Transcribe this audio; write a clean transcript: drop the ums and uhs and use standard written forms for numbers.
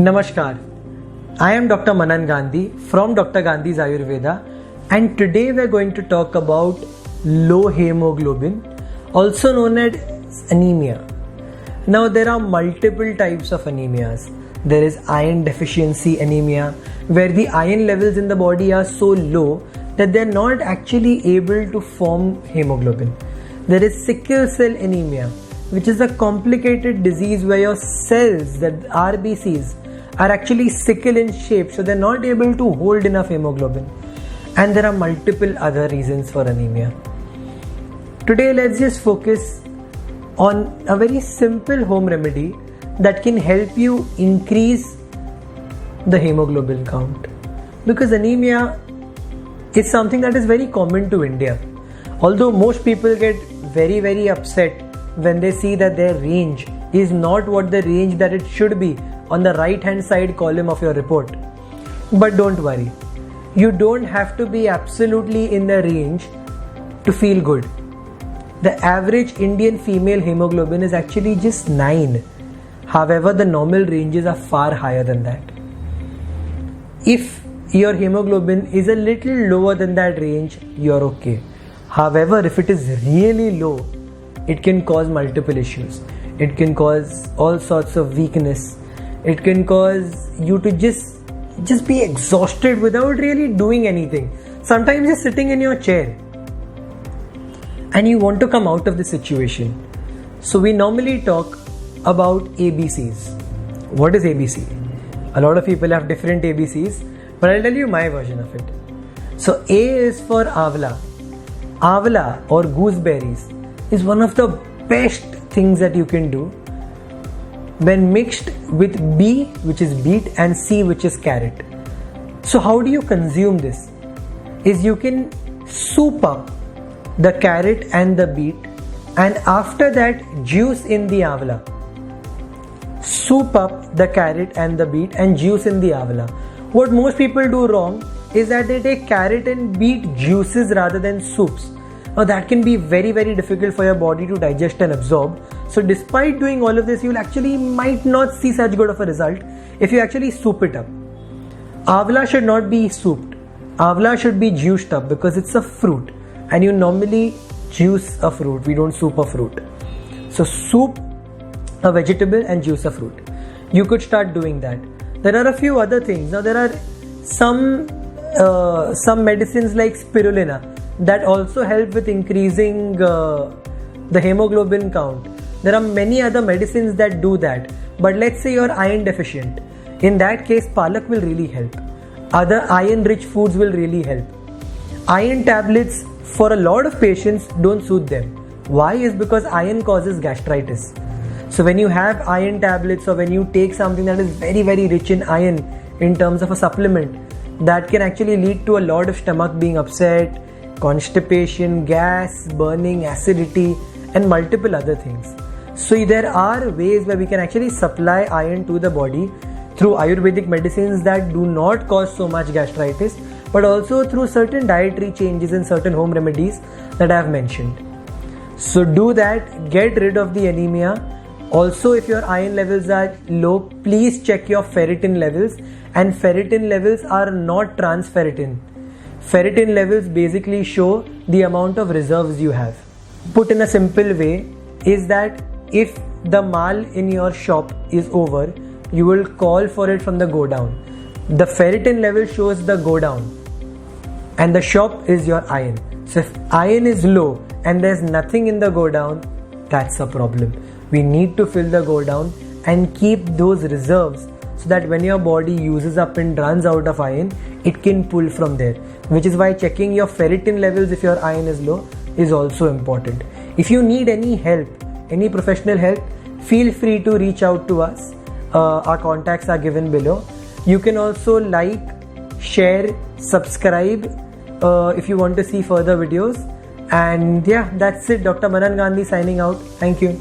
Namaskar, I am Dr. Manaan Gandhi from Dr. Gandhi's Ayurveda, and today we are going to talk about low hemoglobin, also known as anemia. Now there are multiple types of anemias. There is iron deficiency anemia, where the iron levels in the body are so low that they are not actually able to form hemoglobin. There is sickle cell anemia, which is a complicated disease where your cells, the RBCs, are actually sickle in shape, so they're not able to hold enough hemoglobin. And there are multiple other reasons for anemia. Today let's just focus on a very simple home remedy that can help you increase the hemoglobin count. Because anemia is something that is very common to India. Although most people get very upset when they see that their range is not what the range that it should be on the right hand side column of your report. But don't worry, you don't have to be absolutely in the range to feel good. The average Indian female hemoglobin is actually just 9. However, the normal ranges are far higher than that. If your hemoglobin is a little lower than that range, you're okay. However, if it is really low, it can cause multiple issues. It can cause all sorts of weakness. It can cause you to just be exhausted without really doing anything. Sometimes you're sitting in your chair and you want to come out of the situation. So we normally talk about ABCs. What is ABC? A lot of people have different ABCs, but I'll tell you my version of it. So A is for Amla. Amla or gooseberries is one of the best things that you can do when mixed with B, which is beet, and C, which is carrot. So how do you consume this? Is you can soup up the carrot and the beet, and after that juice in the Amla. Soup up the carrot and the beet and juice in the Amla. What most people do wrong is that they take carrot and beet juices rather than soups. Now that can be very difficult for your body to digest and absorb. So despite doing all of this, you'll actually might not see such good of a result if you actually soup it up. Amla should not be souped. Amla should be juiced up because it's a fruit and you normally juice a fruit. We don't soup a fruit. So soup a vegetable and juice a fruit. You could start doing that. There are a few other things. Now there are some medicines like spirulina that also help with increasing the hemoglobin count. There are many other medicines that do that. But let's say you're iron deficient. In that case, palak will really help. Other iron-rich foods will really help. Iron tablets for a lot of patients don't suit them. Why? Is because iron causes gastritis. So when you have iron tablets or when you take something that is very rich in iron in terms of a supplement, that can actually lead to a lot of stomach being upset, constipation, gas, burning, acidity, and multiple other things. So there are ways where we can actually supply iron to the body through Ayurvedic medicines that do not cause so much gastritis, but also through certain dietary changes and certain home remedies that I have mentioned. So do that, get rid of the anemia. Also, if your iron levels are low, please check your ferritin levels, and ferritin levels are not trans ferritin. Ferritin levels basically show the amount of reserves you have. Put in a simple way is that if the mal in your shop is over, you will call for it from the go down. The ferritin level shows the go down and the shop is your iron. So if iron is low and there's nothing in the go down, that's a problem. We need to fill the go down and keep those reserves so that when your body uses up and runs out of iron, it can pull from there. Which is why checking your ferritin levels if your iron is low is also important. If you need any help, any professional help, feel free to reach out to us. Our contacts are given below. You can also like, share, subscribe if you want to see further videos. And yeah, that's it. Dr. Manaan Gandhi signing out. Thank you.